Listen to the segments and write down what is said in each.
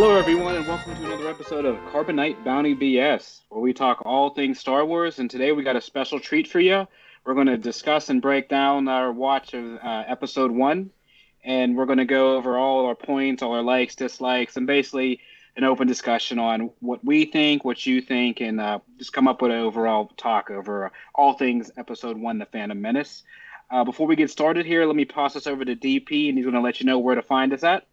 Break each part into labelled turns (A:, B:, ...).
A: Hello, everyone, and welcome to another episode of Carbonite Bounty BS, where we talk all things Star Wars. And today we got a special treat for you. We're going to discuss and break down our watch of Episode 1, and we're going to go over all our points, all our likes, dislikes, and basically an open discussion on what we think, what you think, and just come up with an overall talk over all things Episode 1, The Phantom Menace. Before we get started here, let me pass this over to DP, and he's going to let you know where to find us at.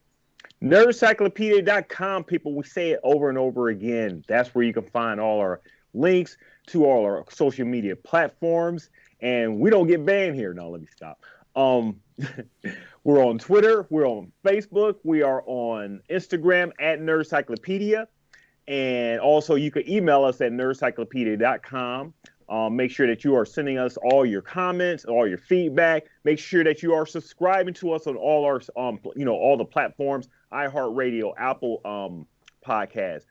B: Nerdcyclopedia.com, people. We say it over and over again. That's where you can find all our links to all our social media platforms. And we don't get banned here. No, let me stop. We're on Twitter. We're on Facebook. We are on Instagram at Nerdcyclopedia. And also you can email us at nerdcyclopedia.com. Make sure that you are sending us all your comments, all your feedback. Make sure that you are subscribing to us on all our, all the platforms: iHeartRadio, Apple Podcasts,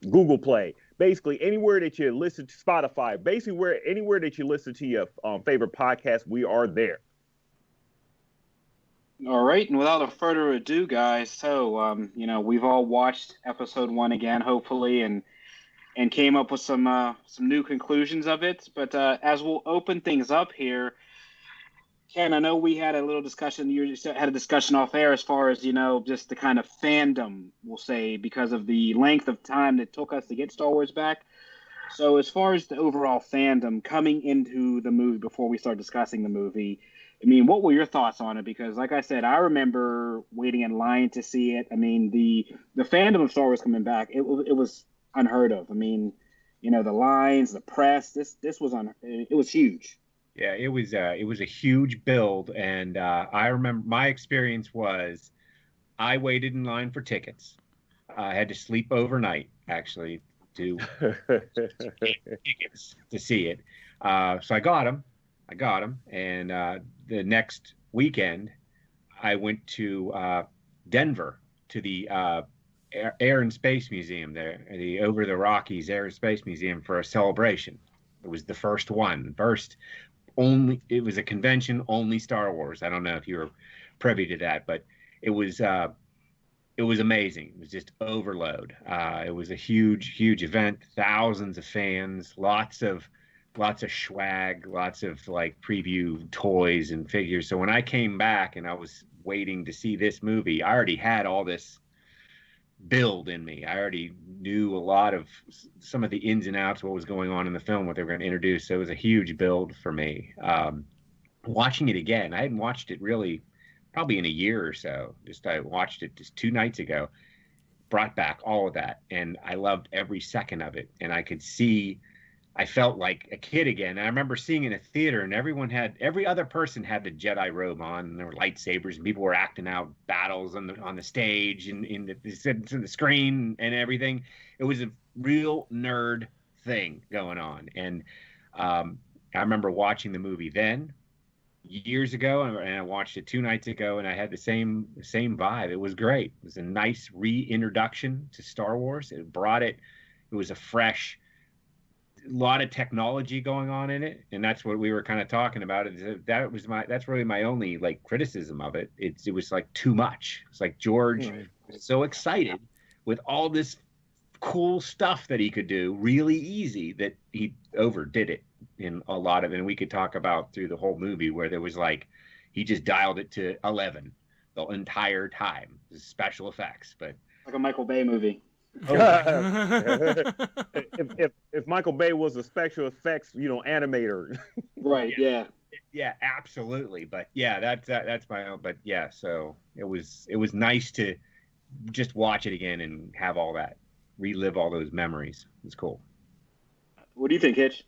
B: Google Play. Basically, anywhere that you listen to Spotify. Basically, anywhere that you listen to your favorite podcast, we are there.
A: All right, and without further ado, guys, so we've all watched Episode 1 again, hopefully, and came up with some new conclusions of it. But as we'll open things up here, Ken, I know we had a little discussion. You just had a discussion off air as far as just the kind of fandom, we'll say, because of the length of time that it took us to get Star Wars back. So as far as the overall fandom coming into the movie before we start discussing the movie, I mean, what were your thoughts on it? Because, like I said, I remember waiting in line to see it. I mean, the fandom of Star Wars coming back, it was unheard of. I mean, the lines, the press, this was it was huge.
C: Yeah, it was a huge build, and I remember my experience was I waited in line for tickets. I had to sleep overnight actually to tickets to see it. So I got them, and the next weekend I went to Denver to the Air and Space Museum there, the Over the Rockies Air and Space Museum, for a celebration. It was the first one. It was a convention only Star Wars. I don't know if you were privy to that, but it was amazing. It was just overload. It was a huge event. Thousands of fans, lots of swag, lots of like preview toys and figures. So when I came back and I was waiting to see this movie, I already had all this build in me. I already knew a lot of some of the ins and outs, what was going on in the film, what they were going to introduce. So it was a huge build for me. Watching it again, I hadn't watched it really probably in a year or so. I watched it just 2 nights ago, brought back all of that, and I loved every second of it. And I felt like a kid again. And I remember seeing in a theater, and every other person had the Jedi robe on, and there were lightsabers, and people were acting out battles on the stage and in the screen and everything. It was a real nerd thing going on. And I remember watching the movie then years ago, and I watched it 2 nights ago, and I had the same vibe. It was great. It was a nice reintroduction to Star Wars. It was a fresh, lot of technology going on in it, and that's what we were kind of talking about. That's really my only like criticism of it. It was like too much. It's like George was so excited with all this cool stuff that he could do really easy that he overdid it in a lot of it. And we could talk about through the whole movie where there was like he just dialed it to 11 the entire time. It was special effects, but
A: like a Michael Bay movie.
B: if Michael Bay was a special effects, animator.
A: Right. Yeah.
C: Yeah, absolutely. But yeah, that's my own. But yeah, so it was nice to just watch it again and have all that, relive all those memories. It was cool.
A: What do you think, Hitch?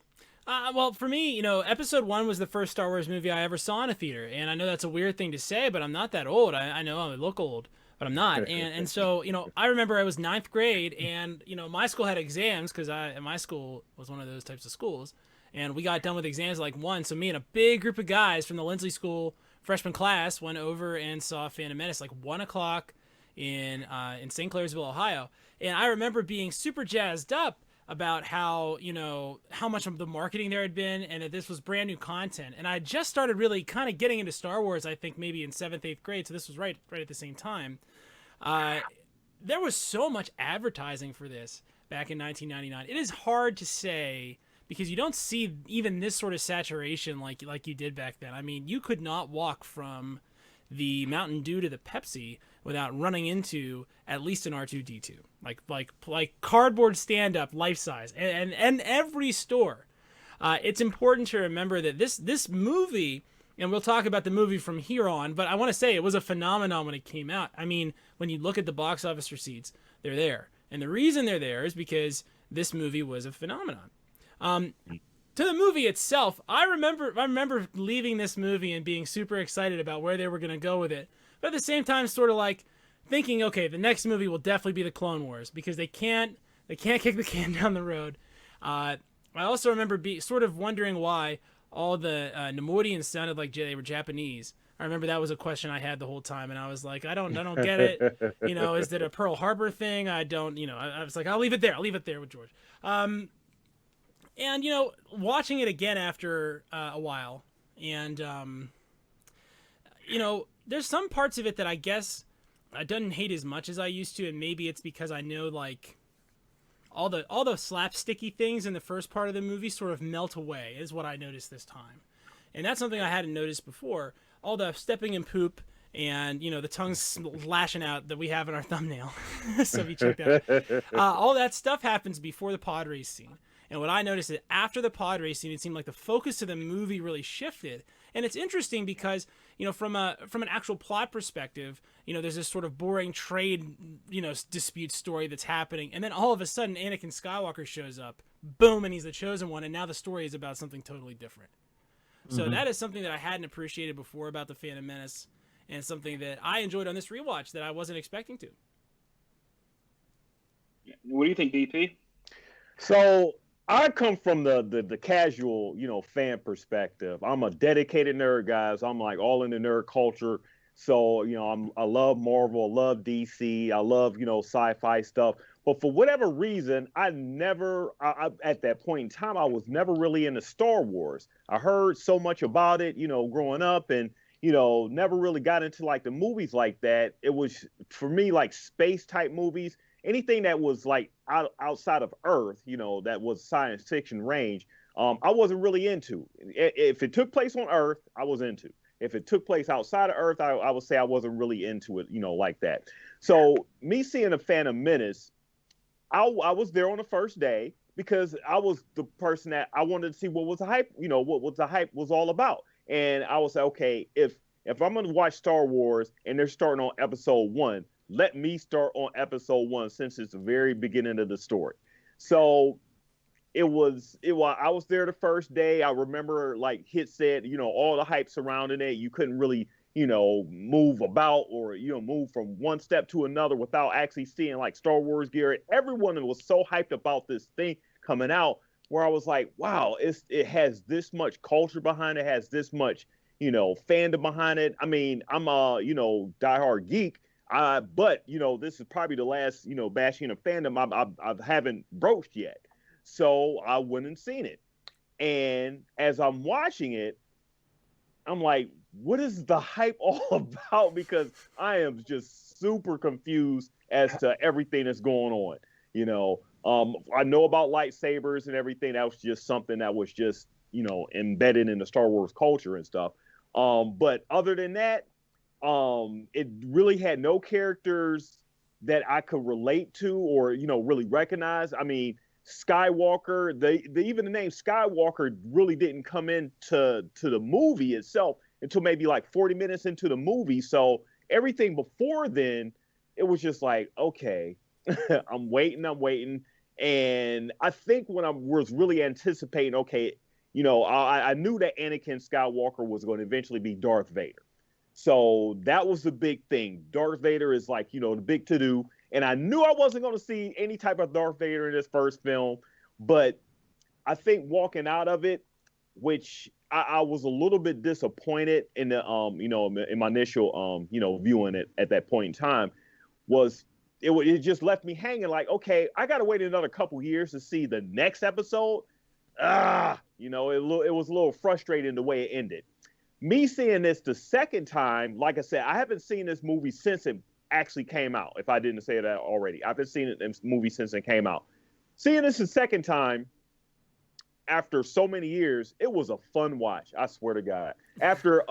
D: Well, for me, Episode 1 was the first Star Wars movie I ever saw in a theater, and I know that's a weird thing to say, but I'm not that old. I know I look old, but I'm not. And so, I remember I was 9th grade, and, my school had exams, because my school was one of those types of schools, and we got done with exams like 1, so me and a big group of guys from the Lindsley School freshman class went over and saw Phantom Menace like 1 o'clock in St. Clairsville, Ohio. And I remember being super jazzed up about how much of the marketing there had been, and that this was brand new content. And I just started really kind of getting into Star Wars, I think maybe in 7th, 8th grade. So this was right at the same time. there was so much advertising for this back in 1999. It is hard to say because you don't see even this sort of saturation like you did back then. I mean, you could not walk from the Mountain Dew to the Pepsi without running into at least an R2D2, like cardboard stand up, life size, and every store. It's important to remember that this movie, and we'll talk about the movie from here on, but I want to say it was a phenomenon when it came out. I mean, when you look at the box office receipts, they're there, and the reason they're there is because this movie was a phenomenon. To the movie itself, I remember leaving this movie and being super excited about where they were going to go with it. But at the same time, sort of like thinking, okay, the next movie will definitely be the Clone Wars because they can't kick the can down the road. I also remember sort of wondering why all the Neimoidians sounded like they were Japanese. I remember that was a question I had the whole time, and I was like, I don't get it. You know, is it a Pearl Harbor thing? I don't. You know, I was like, I'll leave it there. I'll leave it there with George. And, you know, watching it again after a while, and, you know, there's some parts of it that I guess I don't hate as much as I used to, and maybe it's because I know, like, all the slapsticky things in the first part of the movie sort of melt away, is what I noticed this time. And that's something I hadn't noticed before. All the stepping in poop and, you know, the tongues lashing out that we have in our thumbnail. So if you check that out. All that stuff happens before the pod race scene. And what I noticed is after the pod race scene, it seemed like the focus of the movie really shifted. And it's interesting because, you know, from an actual plot perspective, you know, there's this sort of boring trade, you know, dispute story that's happening. And then all of a sudden, Anakin Skywalker shows up, boom, and he's the chosen one. And now the story is about something totally different. So that is something that I hadn't appreciated before about The Phantom Menace, and something that I enjoyed on this rewatch that I wasn't expecting to.
A: What do you think, BP?
B: So I come from the casual, you know, fan perspective. I'm a dedicated nerd, guys. I'm like all in the nerd culture. So, you know, I love Marvel, I love DC, I love, you know, sci-fi stuff. But for whatever reason, I at that point in time, I was never really into Star Wars. I heard so much about it, you know, growing up, and, you know, never really got into like the movies like that. It was for me like space type movies. Anything that was like outside of Earth, you know, that was science fiction range, I wasn't really into. If it took place on Earth, I was into. If it took place outside of Earth, I would say I wasn't really into it, you know, like that. So me seeing The Phantom Menace, I was there on the first day because I was the person that I wanted to see what was the hype, you know, what the hype was all about. And I was like, okay, if I'm going to watch Star Wars and they're starting on episode 1, let me start on episode 1 since it's the very beginning of the story. So I was there the first day. I remember, like Hitch said, you know, all the hype surrounding it. You couldn't really, you know, move about or, you know, move from one step to another without actually seeing like Star Wars gear. Everyone was so hyped about this thing coming out where I was like, wow, it has this much culture behind it, has this much, you know, fandom behind it. I mean, I'm a, you know, diehard geek. But, you know, this is probably the last, you know, bashing of fandom I haven't broached yet. So I went and seen it. And as I'm watching it, I'm like, what is the hype all about? Because I am just super confused as to everything that's going on. You know, I know about lightsabers and everything. That was just something that was just, you know, embedded in the Star Wars culture and stuff. But other than that, it really had no characters that I could relate to or, you know, really recognize. I mean, Skywalker, even the name Skywalker really didn't come into the movie itself until maybe like 40 minutes into the movie. So everything before then, it was just like, okay, I'm waiting. And I think when I was really anticipating, okay, you know, I knew that Anakin Skywalker was going to eventually be Darth Vader. So that was the big thing. Darth Vader is like, you know, the big to-do. And I knew I wasn't going to see any type of Darth Vader in this first film. But I think walking out of it, which I was a little bit disappointed in the, you know, in my initial, you know, viewing it at that point in time, was it just left me hanging like, okay, I got to wait another couple years to see the next episode. You know, it was a little frustrating the way it ended. Me seeing this the second time, like I said, I haven't seen this movie since it actually came out. If I didn't say that already, I've been seeing it in movies since it came out. Seeing this the second time after so many years, it was a fun watch. I swear to God. After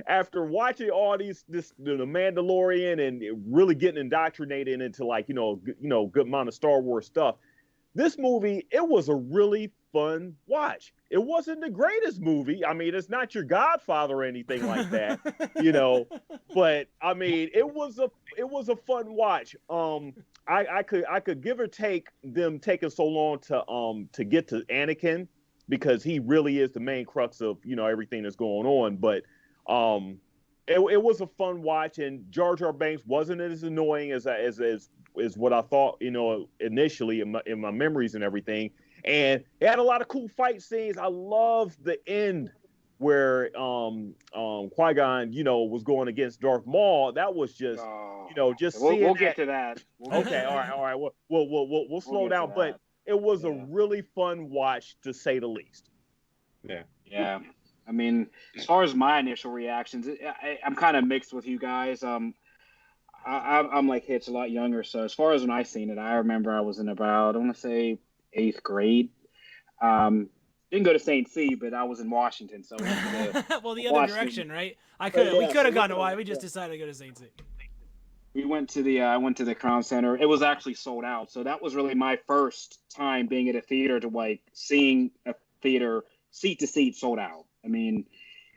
B: after watching all the Mandalorian and really getting indoctrinated into like good amount of Star Wars stuff, this movie, it was a really fun watch. It wasn't the greatest movie. I mean, it's not your Godfather or anything like that, but I mean, it was a fun watch. I could give or take them taking so long to get to Anakin, because he really is the main crux of everything that's going on. But it was a fun watch, and Jar Jar Binks wasn't as annoying as what I thought initially in my memories and everything. And it had a lot of cool fight scenes. I love the end where Qui-Gon was going against Darth Maul. That was just seeing
A: we'll get to that.
B: Okay, all right. We'll slow down, but it was a really fun watch, to say the least.
A: Yeah. I mean, as far as my initial reactions, I'm kind of mixed with you guys. I'm like Hitch, a lot younger. So as far as when I seen it, I remember I was in about, I want to say, 8th grade. Didn't go to St. C, but I was in Washington, so I went to
D: well, the other direction, right? We could have gone to Hawaii. We just decided to go to St. C.
A: We went to the I went to the Crown Center. It was actually sold out, so that was really my first time being at a theater, to like seeing a theater seat to seat sold out. I mean,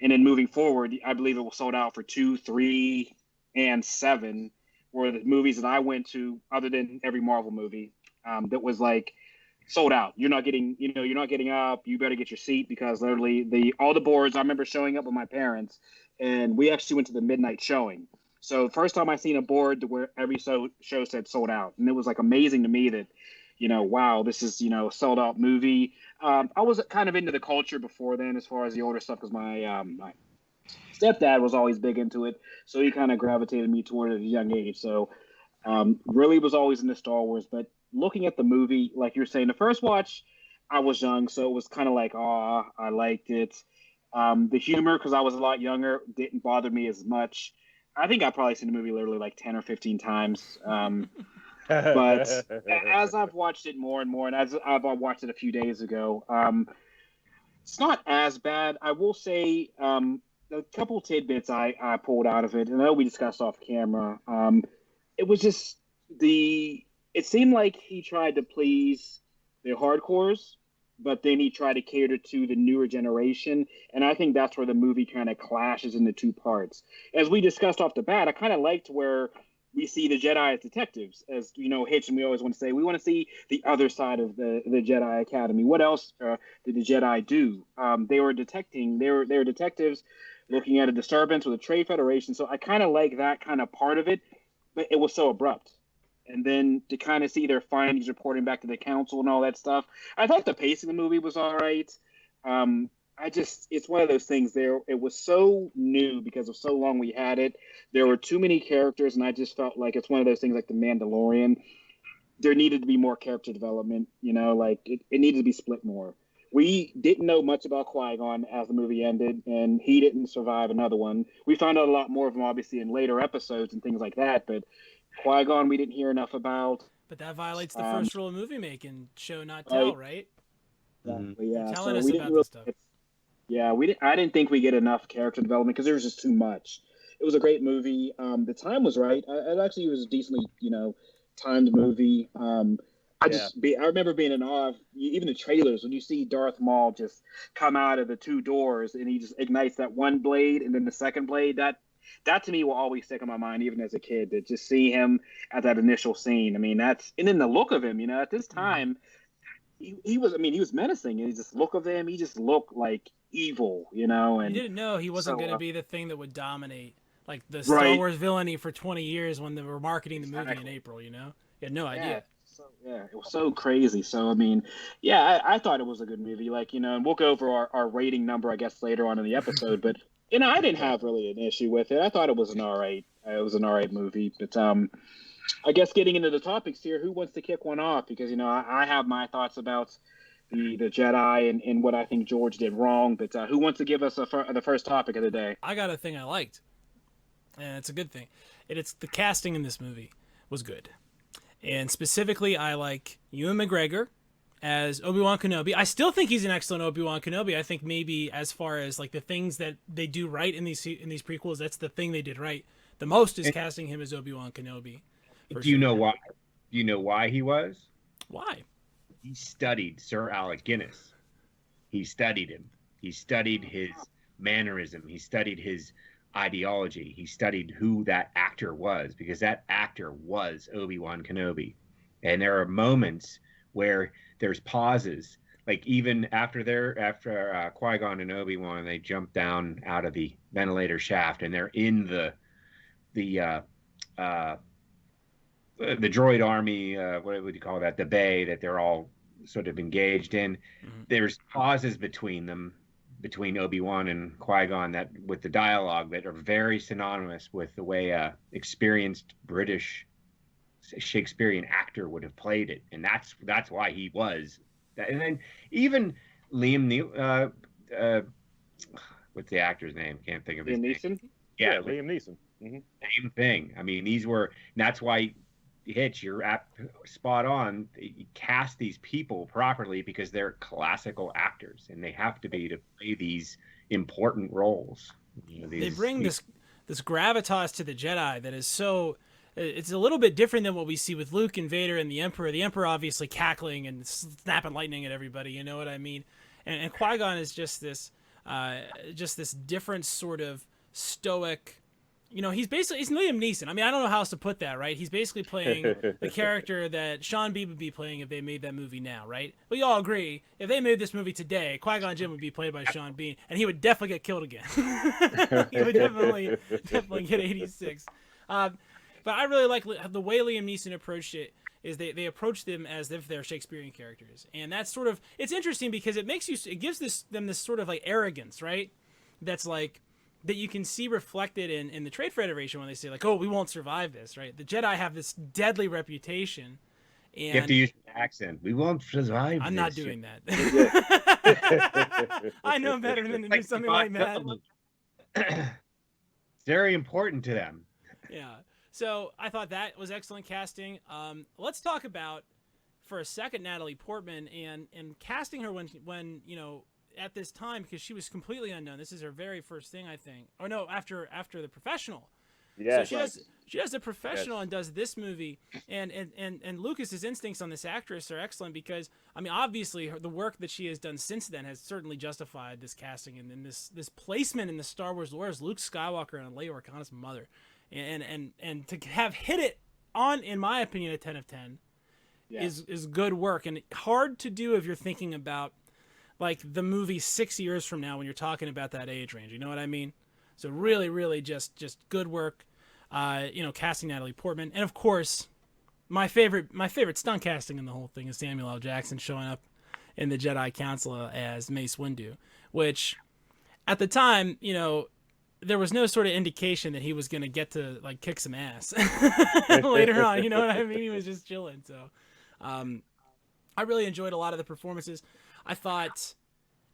A: and then moving forward, I believe it was sold out for 2, 3, and 7 were the movies that I went to, other than every Marvel movie, that was like sold out. You're not getting up. You better get your seat, because literally all the boards. I remember showing up with my parents, and we actually went to the midnight showing. So first time I seen a board where every show said sold out, and it was like amazing to me that, wow, this is a sold out movie. I was kind of into the culture before then, as far as the older stuff, because my stepdad was always big into it, so he kind of gravitated me toward it at a young age. So really was always into Star Wars. But looking at the movie, like you're saying, the first watch, I was young, so it was kind of like, I liked it. The humor, because I was a lot younger, didn't bother me as much. I think I've probably seen the movie literally like 10 or 15 times. But as I've watched it more and more, and as I've watched it a few days ago, it's not as bad. I will say a couple tidbits I pulled out of it, and I know we discussed off camera. It was just it seemed like he tried to please the hardcores, but then he tried to cater to the newer generation. And I think that's where the movie kind of clashes into two parts. As we discussed off the bat, I kind of liked where we see the Jedi as detectives. As Hitch and we always want to say, we want to see the other side of the Jedi Academy. What else did the Jedi do? They were detecting. They were detectives looking at a disturbance with the Trade Federation. So I kind of like that kind of part of it, but it was so abrupt. And then to kind of see their findings reporting back to the council and all that stuff. I thought the pace of the movie was all right. It's one of those things there. It was so new because of so long we had it. There were too many characters, and I just felt like it's one of those things like The Mandalorian. There needed to be more character development, like it needed to be split more. We didn't know much about Qui-Gon as the movie ended, and he didn't survive another one. We found out a lot more of him, obviously, in later episodes and things like that, but Qui-Gon we didn't hear enough about.
D: But that violates the first rule of movie making: show not tell, right?
A: Exactly, yeah.
D: You're telling us about this stuff.
A: Yeah, I didn't think we get enough character development because there was just too much. It was a great movie. The time was right. It actually was a decently, timed movie. I remember being in awe of even the trailers when you see Darth Maul just come out of the two doors and he just ignites that one blade and then the second blade. That to me will always stick in my mind, even as a kid, to just see him at that initial scene. I mean, and then the look of him, at this time, he was menacing. And just look of him, he just looked like evil, and
D: you didn't know he wasn't going to be the thing that would dominate like the Star Wars villainy for 20 years when they were marketing the movie in April, You had no idea.
A: So, it was so crazy. So, I thought it was a good movie. Like, and we'll go over our rating number, I guess, later on in the episode, but I didn't have really an issue with it. I thought it was an all right movie. But I guess getting into the topics here, who wants to kick one off? Because I have my thoughts about the Jedi and what I think George did wrong. But who wants to give us the first topic of the day?
D: I got a thing I liked, and it's a good thing. it's the casting in this movie was good. And specifically, I like Ewan McGregor as Obi-Wan Kenobi. I still think he's an excellent Obi-Wan Kenobi. I think maybe as far as like the things that they do right in these prequels, that's the thing they did right the most is casting him as Obi-Wan Kenobi.
C: Do you know why? Do you know why he was?
D: Why?
C: He studied Sir Alec Guinness. He studied him. He studied his mannerism. He studied his ideology. He studied who that actor was, because that actor was Obi-Wan Kenobi. And there are moments where there's pauses, like even after Qui-Gon and Obi-Wan, they jump down out of the ventilator shaft and they're in the droid army, what would you call that? The bay that they're all sort of engaged in. Mm-hmm. There's pauses between them, between Obi-Wan and Qui-Gon, that with the dialogue that are very synonymous with the way a experienced British Shakespearean actor would have played it, and that's why he was. And then even Liam Neeson, what's the actor's name? Can't think of his name.
B: Neeson.
C: Yeah,
B: Liam Neeson. Mm-hmm.
C: Same thing. I mean, that's why, Hitch, you're spot on. You cast these people properly because they're classical actors, and they have to be to play these important roles.
D: They bring this gravitas to the Jedi that is so. It's a little bit different than what we see with Luke and Vader and the Emperor. The Emperor obviously cackling and snapping lightning at everybody. You know what I mean? And Qui-Gon is just this different sort of stoic. He's Liam Neeson. I mean, I don't know how else to put that, right? He's basically playing the character that Sean Bean would be playing if they made that movie now, right? We all agree, if they made this movie today, Qui-Gon Jinn would be played by Sean Bean, and he would definitely get killed again. He would definitely get 86. But I really like the way Liam Neeson approached it. Is they approach them as if they're Shakespearean characters, and that's sort of, it's interesting because it gives them this sort of like arrogance, right? That's like, that you can see reflected in the Trade Federation when they say like, oh, we won't survive this, right? The Jedi have this deadly reputation. And
C: you have to use an accent. We won't survive
D: I'm
C: this.
D: not doing that. I know better than to do something like that.
C: It's very important to them.
D: Yeah. So I thought that was excellent casting. Let's talk about, for a second, Natalie Portman and casting her when at this time, because she was completely unknown. This is her very first thing, I think. Oh no, after The Professional.
B: Yeah.
D: So she does The Professional and does this movie, and Lucas's instincts on this actress are excellent because, I mean, obviously the work that she has done since then has certainly justified this casting and this placement in the Star Wars lore as Luke Skywalker and Leia Organa's mother, and to have hit it on, in my opinion, a 10 of 10 is good work, and hard to do if you're thinking about like the movie 6 years from now when you're talking about that age range. You know what I mean? So really, really just good work, casting Natalie Portman. And of course, my favorite stunt casting in the whole thing is Samuel L. Jackson showing up in the Jedi Council as Mace Windu, which at the time, there was no sort of indication that he was going to get to like kick some ass later on. You know what I mean? He was just chilling. So I really enjoyed a lot of the performances. I thought,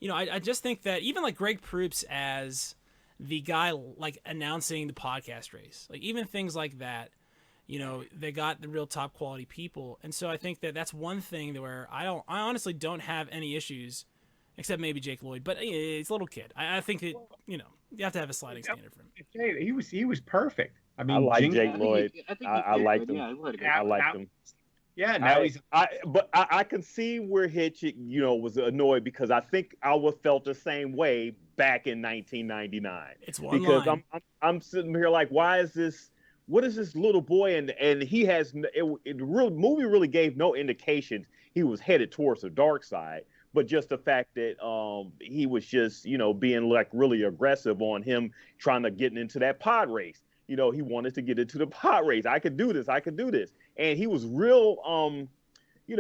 D: I just think that even like Greg Proops as the guy like announcing the podcast race, like even things like that, they got the real top quality people. And so I think that that's one thing where I honestly don't have any issues, except maybe Jake Lloyd, but it's a little kid. I think that, you have to have a sliding standard for him.
C: He was perfect. I mean,
B: I like Jake Lloyd. I liked him.
A: Yeah,
B: I liked him.
C: Yeah, now
B: but I can see where Hitch, was annoyed because I think I felt the same way back in 1999.
D: It's one
B: because
D: line.
B: I'm sitting here like, why is this? What is this little boy? And he has movie really gave no indications he was headed towards the dark side, but just the fact that he was just being like really aggressive on him trying to get into that pod race. He wanted to get into the pod race. I could do this. And he was real, he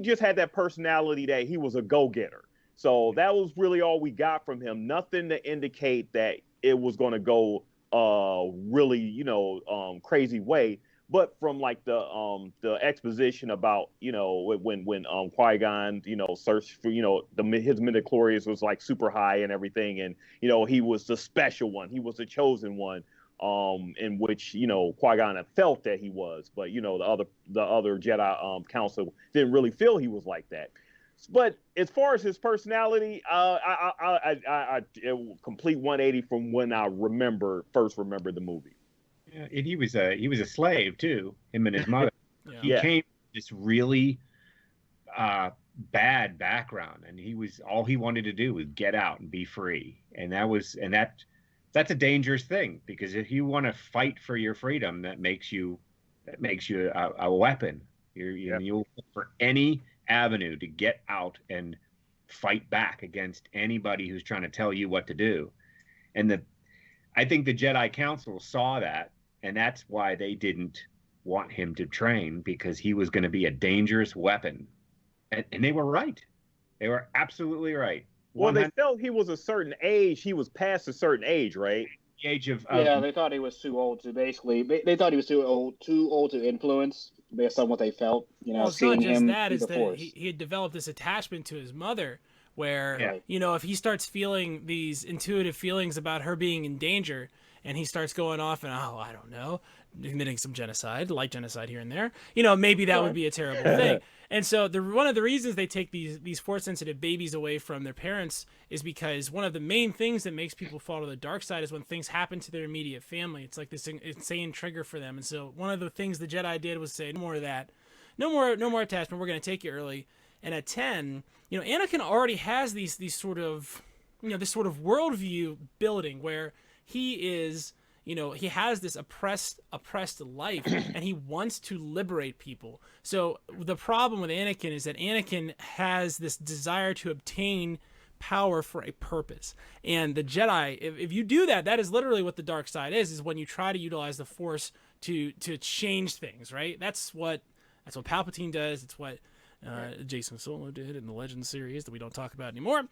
B: just had that personality that he was a go-getter. So that was really all we got from him. Nothing to indicate that it was going to go really, crazy way. but from like the exposition about, when Qui-Gon, searched for, his midichlorians was like super high and everything, and he was the special one, he was the chosen one, in which Qui-Gon had felt that he was, but the other Jedi council didn't really feel he was like that. But as far as his personality, it will complete 180 from when I first remembered the movie.
C: Yeah, and he was a slave too, him and his mother.
D: Yeah.
C: He came from this really bad background, and all he wanted to do was get out and be free. And that's a dangerous thing, because if you want to fight for your freedom, that makes you a weapon. You'll look for any avenue to get out and fight back against anybody who's trying to tell you what to do. And I think the Jedi Council saw that, and that's why they didn't want him to train, because he was going to be a dangerous weapon. And they were right. They were absolutely right.
B: Well, they felt he was a certain age. He was past a certain age, right?
C: The age of
A: yeah, they thought he was too old to basically. They thought he was too old to influence based on what they felt.
D: Well, it's
A: seeing
D: not just
A: him
D: that;
A: through
D: is
A: the
D: that
A: Force.
D: he had developed this attachment to his mother, where
A: Yeah.
D: if he starts feeling these intuitive feelings about her being in danger, and he starts going off and I don't know, committing some light genocide here and there, maybe that would be a terrible thing. And so one of the reasons they take these force sensitive babies away from their parents is because one of the main things that makes people fall to the dark side is when things happen to their immediate family. It's like this insane trigger for them. And so one of the things the Jedi did was say, no more of that, no more attachment. We're going to take you early. And at 10, Anakin already has these sort of, this sort of worldview building where he is, he has this oppressed life, and he wants to liberate people. So the problem with Anakin is that Anakin has this desire to obtain power for a purpose. And the Jedi, if you do that, that is literally what the dark side is when you try to utilize the Force to change things, right? That's what Palpatine does. It's what Jason Solo did in the Legends series that we don't talk about anymore.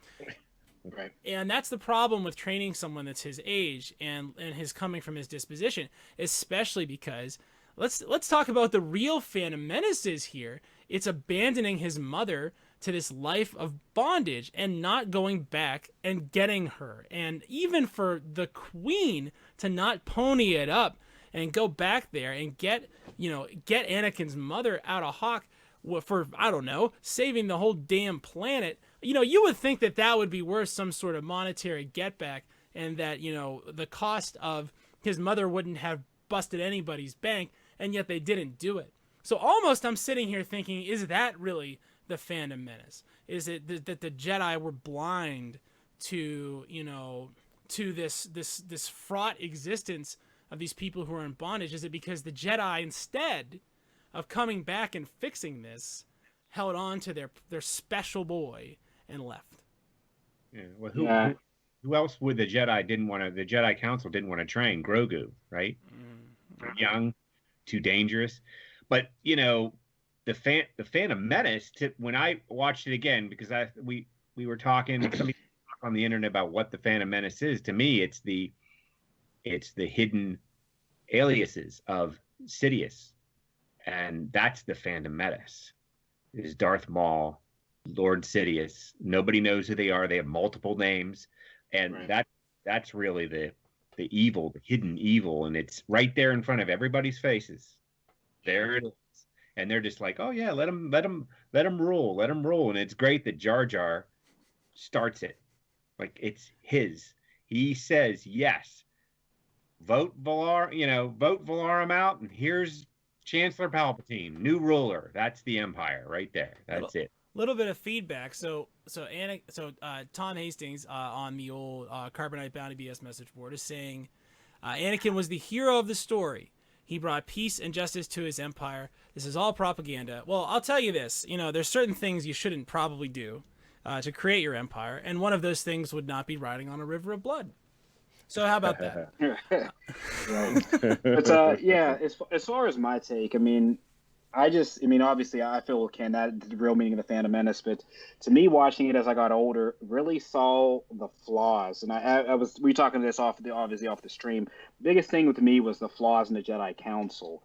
A: Right.
D: And that's the problem with training someone that's his age and his coming from his disposition, especially because let's talk about the real Phantom Menaces here. It's abandoning his mother to this life of bondage and not going back and getting her. And even for the Queen to not pony it up and go back there and get Anakin's mother out of Hawk for, I don't know, saving the whole damn planet. You would think that would be worth some sort of monetary get back, and that, the cost of his mother wouldn't have busted anybody's bank, and yet they didn't do it. So almost I'm sitting here thinking, is that really the Phantom Menace? Is it that the Jedi were blind to, to this fraught existence of these people who are in bondage? Is it because the Jedi, instead of coming back and fixing this, held on to their special boy and left?
C: Yeah. Well, who else would the Jedi Council didn't want to train? Grogu, right? Too young, too dangerous. But the Phantom Menace. When I watched it again, because we were talking somebody on the internet about what the Phantom Menace is. To me, it's the hidden aliases of Sidious, and that's the Phantom Menace. It is Darth Maul, Lord Sidious. Nobody knows who they are. They have multiple names, and that's really the evil, the hidden evil, and it's right there in front of everybody's faces. There it is, and they're just like, oh yeah, let him rule, and it's great that Jar Jar starts it, like it's his. He says yes, vote Valarum out, and here's Chancellor Palpatine, new ruler. That's the Empire right there. That's it.
D: Little bit of feedback. So Tom Hastings on the old Carbonite Bounty BS message board is saying Anakin was the hero of the story. He brought peace and justice to his empire. This is all propaganda. Well, I'll tell you this. There's certain things you shouldn't probably do to create your empire, and one of those things would not be riding on a river of blood. So how about that?
A: Right. But yeah, as far as my take, I mean, I mean, obviously, I feel Ken that the real meaning of the Phantom Menace, but to me, watching it as I got older, really saw the flaws. And I was we talking this obviously off the stream. Biggest thing with me was the flaws in the Jedi Council.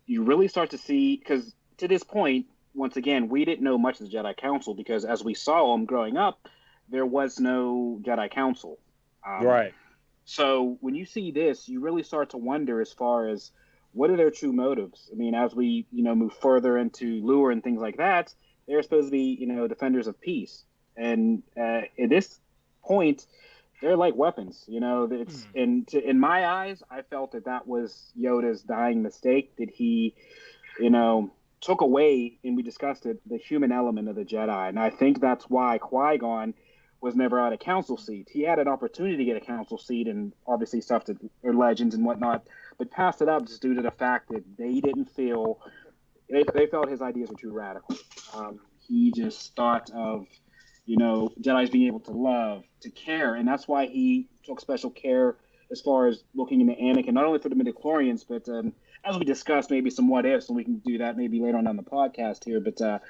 A: You really start to see because to this point, once again, we didn't know much of the Jedi Council because as we saw them growing up, there was no Jedi Council.
B: Right.
A: So when you see this, you really start to wonder as far as what are their true motives. I mean, as we move further into lure and things like that, they're supposed to be defenders of peace, and at this point, they're like weapons. It's in my eyes, I felt that was Yoda's dying mistake that he took away, and we discussed it, the human element of the Jedi, and I think that's why Qui-Gon was never at a council seat. He had an opportunity to get a council seat and obviously stuff or legends and whatnot, but passed it up just due to the fact that they didn't feel they felt his ideas were too radical. He just thought of Jedi's being able to love, to care, and that's why he took special care as far as looking into Anakin, not only for the midichlorians, but as we discussed, maybe some what ifs, and we can do that maybe later on the podcast here. But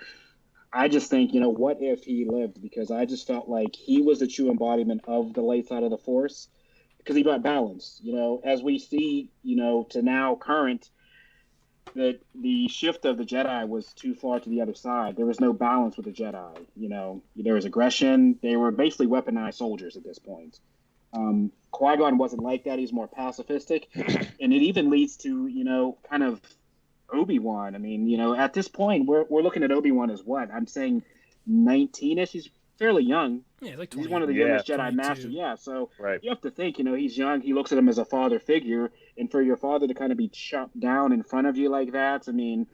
A: I just think, what if he lived? Because I just felt like he was the true embodiment of the light side of the Force, because he brought balance. As we see, to now current, that the shift of the Jedi was too far to the other side. There was no balance with the Jedi. There was aggression. They were basically weaponized soldiers at this point. Qui-Gon wasn't like that. He's more pacifistic, and it even leads to kind of Obi-Wan. I mean, at this point, we're looking at Obi-Wan as what? I'm saying 19ish. He's fairly young.
D: Yeah, he's like 20,
A: he's one of the youngest Jedi
D: 22.
A: Masters. Yeah, so
B: Right.
A: you have to think, he's young. He looks at him as a father figure, and for your father to kind of be chopped down in front of you like that, I mean,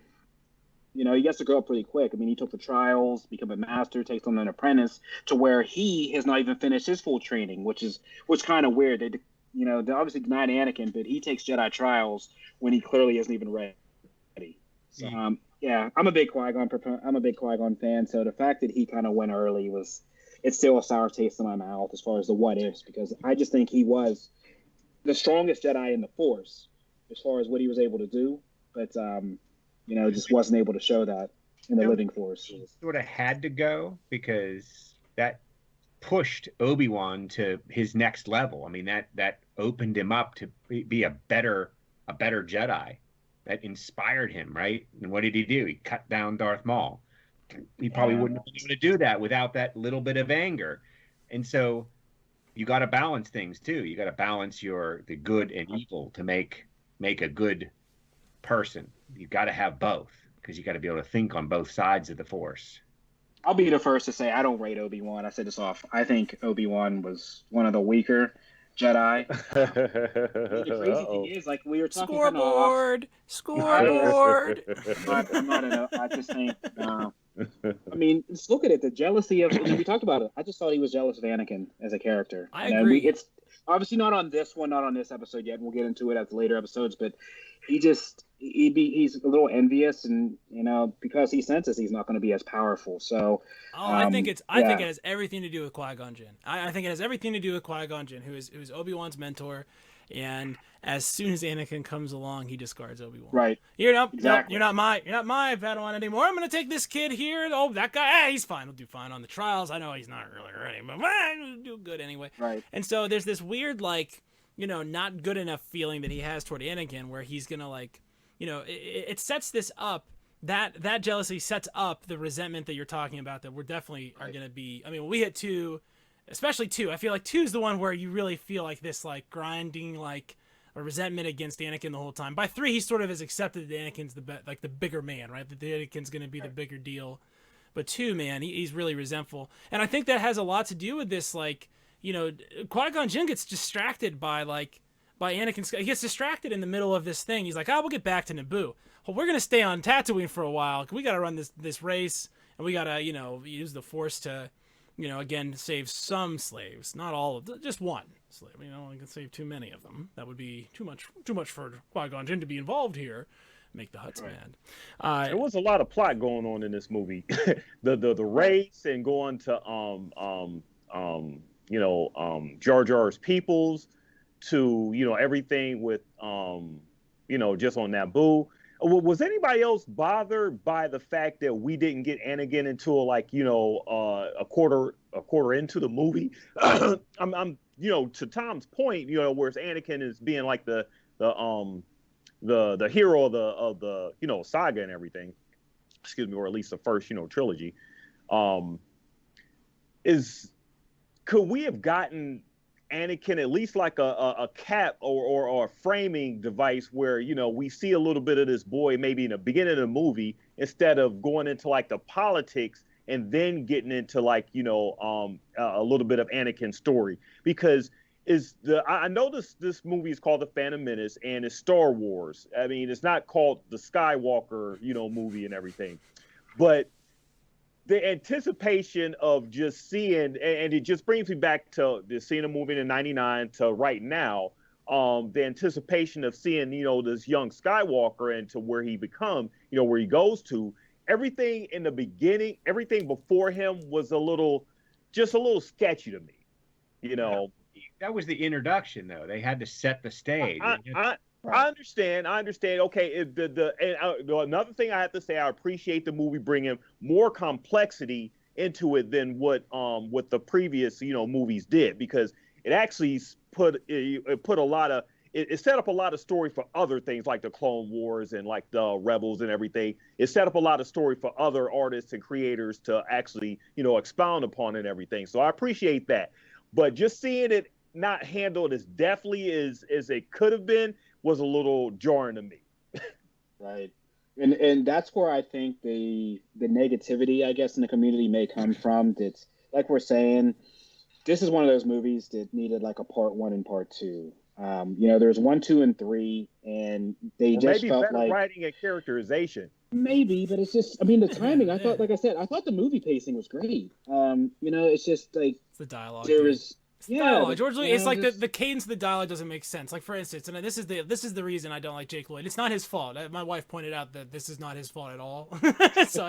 A: he gets to grow up pretty quick. I mean, he took the trials, become a master, takes on an apprentice, to where he has not even finished his full training, which kind of weird. They obviously denied Anakin, but he takes Jedi trials when he clearly isn't even ready. So, yeah, I'm a big Qui-Gon fan. So the fact that he kind of went early it's still a sour taste in my mouth as far as the what ifs, because I just think he was the strongest Jedi in the Force as far as what he was able to do, but just wasn't able to show that in the living Force.
C: He sort of had to go because that pushed Obi-Wan to his next level. I mean, that opened him up to be a better Jedi. That inspired him, right? And what did he do? He cut down Darth Maul. He probably wouldn't have been able to do that without that little bit of anger. And so you got to balance things too. You got to balance the good and evil to make a good person. You've got to have both, because you got to be able to think on both sides of the Force.
A: I'll be the first to say I don't rate Obi-Wan. I said this off. I think Obi-Wan was one of the weaker Jedi. The crazy thing is, like we were talking
D: scoreboard.
A: I'm not I just think. I mean, just look at it. The jealousy of we talked about it. I just thought he was jealous of Anakin as a character.
D: I agree.
A: It's obviously not on this one, not on this episode yet. We'll get into it at the later episodes, but he's a little envious, and because he senses he's not going to be as powerful. So
D: I think it has everything to do with Qui-Gon Jinn. I think it has everything to do with Qui-Gon Jinn, who is Obi-Wan's mentor, and as soon as Anakin comes along, he discards Obi-Wan.
A: Right.
D: Exactly. You're not my Padawan anymore. I'm going to take this kid here. Oh, that guy, he's fine. He'll do fine on the trials. I know he's not really ready, but he'll do good anyway.
A: Right.
D: And so there's this weird, not good enough feeling that he has toward Anakin, where he's going to, it sets this up. That jealousy sets up the resentment that you're talking about, that we're definitely are going to be. I mean, when we hit 2, especially 2, I feel like 2 is the one where you really feel like this, grinding, a resentment against Anakin the whole time. By 3, he sort of has accepted that Anakin's the bigger man, right? That Anakin's going to be the bigger deal. But 2, man, he's really resentful. And I think that has a lot to do with this, Qui-Gon Jinn gets distracted by Anakin. He gets distracted in the middle of this thing. He's like, we'll get back to Naboo. Well, we're going to stay on Tatooine for a while. We got to run this race, and we got to, use the Force to, again, save some slaves. Not all of them, just one slave. I can save too many of them. That would be too much for Qui-Gon Jinn to be involved here. Make the Hutts mad.
B: There was a lot of plot going on in this movie. the race and going to Jar Jar's peoples, to everything with just on Naboo. Was anybody else bothered by the fact that we didn't get Anakin until like a quarter into the movie? I'm to Tom's point, whereas Anakin is being like the hero of the saga and everything. Excuse me, or at least the first trilogy. Could we have gotten Anakin at least like a cap or a framing device where we see a little bit of this boy maybe in the beginning of the movie instead of going into like the politics and then getting into like a little bit of Anakin's story? Because I know this movie is called The Phantom Menace and it's Star Wars. I mean, it's not called the Skywalker movie and everything, but the anticipation of just seeing, and it just brings me back to seeing a movie in '99 to right now, the anticipation of seeing, this young Skywalker and to where he becomes, where he goes to. Everything in the beginning, everything before him was just a little sketchy to me,
C: That was the introduction, though. They had to set the stage.
B: I understand. Okay, another thing I have to say, I appreciate the movie bringing more complexity into it than what the previous movies did, because it actually it set up a lot of story for other things like the Clone Wars and like the Rebels and everything. It set up a lot of story for other artists and creators to actually expound upon and everything. So I appreciate that, but just seeing it not handled as deftly as it could have been was a little jarring to me.
A: Right. And that's where I think the negativity, I guess, in the community may come from. It's like we're saying, this is one of those movies that needed like a part 1 and part 2. There's 1, 2, and 3, and they just
B: maybe
A: felt
B: better
A: like
B: writing and characterization.
A: Maybe, but it's just, the timing. I thought, like I said, the movie pacing was great. It's just like
D: it's the dialogue.
A: There was.
D: Yeah, George Lucas. It's like the cadence of the dialogue doesn't make sense. Like for instance, and this is the reason I don't like Jake Lloyd. It's not his fault. My wife pointed out that this is not his fault at all. So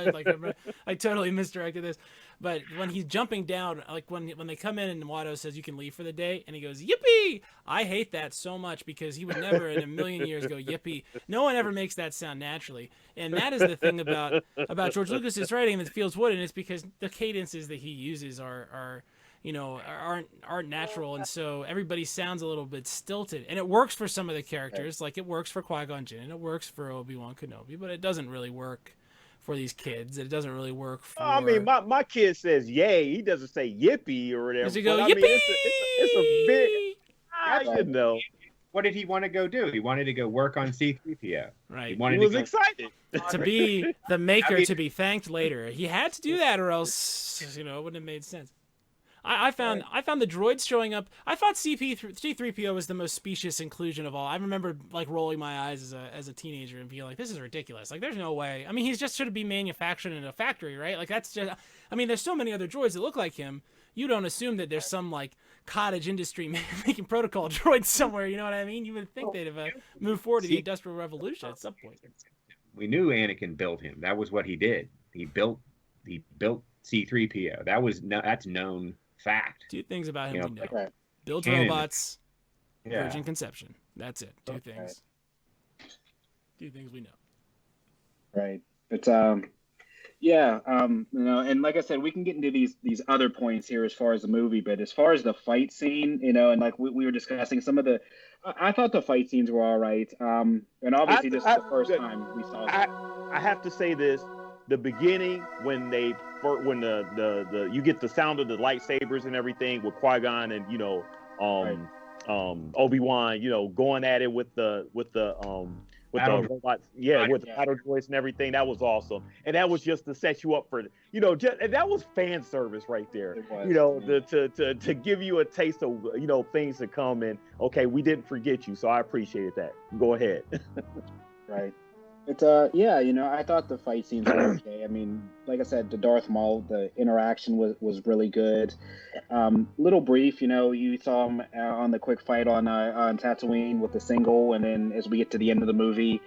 D: I totally misdirected this. But when he's jumping down, like when they come in and Watto says you can leave for the day, and he goes yippee, I hate that so much because he would never in a million years go yippee. No one ever makes that sound naturally, and that is the thing about George Lucas's writing that feels wooden. It's because the cadences that he uses aren't natural, and so everybody sounds a little bit stilted. And it works for some of the characters, like it works for Qui-Gon Jinn, and it works for Obi-Wan Kenobi, but it doesn't really work for these kids. It doesn't really work for...
B: I mean, my kid says yay. He doesn't say yippee or whatever.
D: Does he go yippee?
B: I mean, it's a big...
C: What did he want to go do? He wanted to go work on C-3PO.
D: Right.
B: He was excited.
D: To be the maker, to be thanked later. He had to do that, or else, it wouldn't have made sense. I found the droids showing up. I thought C-3PO was the most specious inclusion of all. I remember like rolling my eyes as a teenager and being like, "This is ridiculous! Like, there's no way." I mean, he's just should be manufactured in a factory, right? Like, that's just. I mean, there's so many other droids that look like him. You don't assume that there's some like cottage industry making protocol droids somewhere. You know what I mean? You would think they'd have moved forward to the Industrial Revolution at some point.
C: We knew Anakin built him. That was what he did. He built C-3PO. That's known fact.
D: 2 things about him we know.
A: Right.
D: Builds robots, virgin conception. That's it. 2 things. 2 things we know.
A: Right. But and like I said, we can get into these other points here as far as the movie, but as far as the fight scene, and like we were discussing some of the, I thought the fight scenes were all right. And obviously this is the first time we saw it.
B: I have to say this. The beginning when the you get the sound of the lightsabers and everything with Qui-Gon and Obi-Wan, going at it with the robots, with the battle droids and everything. That was awesome, and that was just to set you up for, and that was fan service right there. To give you a taste of things to come, and okay, we didn't forget you, so I appreciated that. Go ahead.
A: Right. It's I thought the fight scenes were okay. I mean, like I said, the Darth Maul, the interaction was really good. Little brief, you saw him on the quick fight on Tatooine with the single, and then as we get to the end of the movie,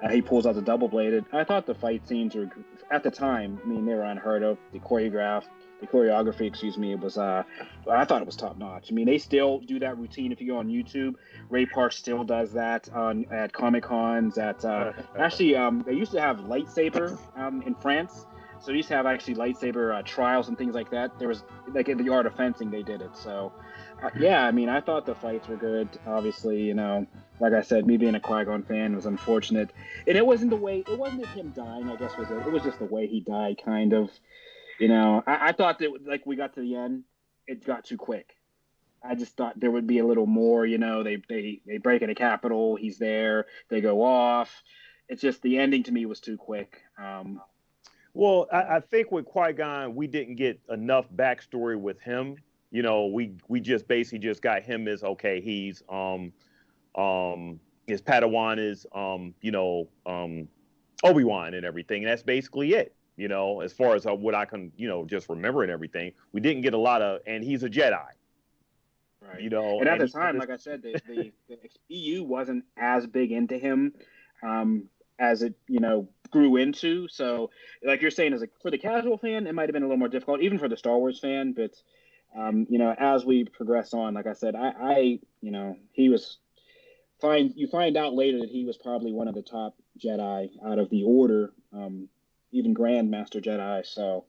A: he pulls out the double bladed. I thought the fight scenes were, at the time, I mean, they were unheard of. The choreographed, the choreography, excuse me, it was I thought it was top notch. I mean, they still do that routine. If you go on YouTube, Ray Park still does that at Comic Cons. Actually, they used to have lightsaber in France. So they used to have actually lightsaber trials and things like that. There was like in the art of fencing, they did it. So yeah, I mean, I thought the fights were good. Obviously, you know, like I said, me being a Qui-Gon fan was unfortunate, and it wasn't him dying. I guess it was just the way he died, kind of. You know, I thought that like we got to the end, it got too quick. I just thought there would be a little more. You know, they break into Capitol. He's there. They go off. It's just the ending to me was too quick.
B: Well, I think with Qui-Gon, we didn't get enough backstory with him. You know, we just basically just got him as okay. He's his Padawan is Obi-Wan and everything. And that's basically it. You know, as far as what I can just remember and everything, we didn't get a lot of. And he's a Jedi.
A: Right.
B: You know,
A: and at the time, like I said, the EU wasn't as big into him as it grew into. So, like you're saying, for the casual fan, it might have been a little more difficult, even for the Star Wars fan. But as we progress on, like I said, he was fine. You find out later that he was probably one of the top Jedi out of the Order, even Grand Master Jedi. So,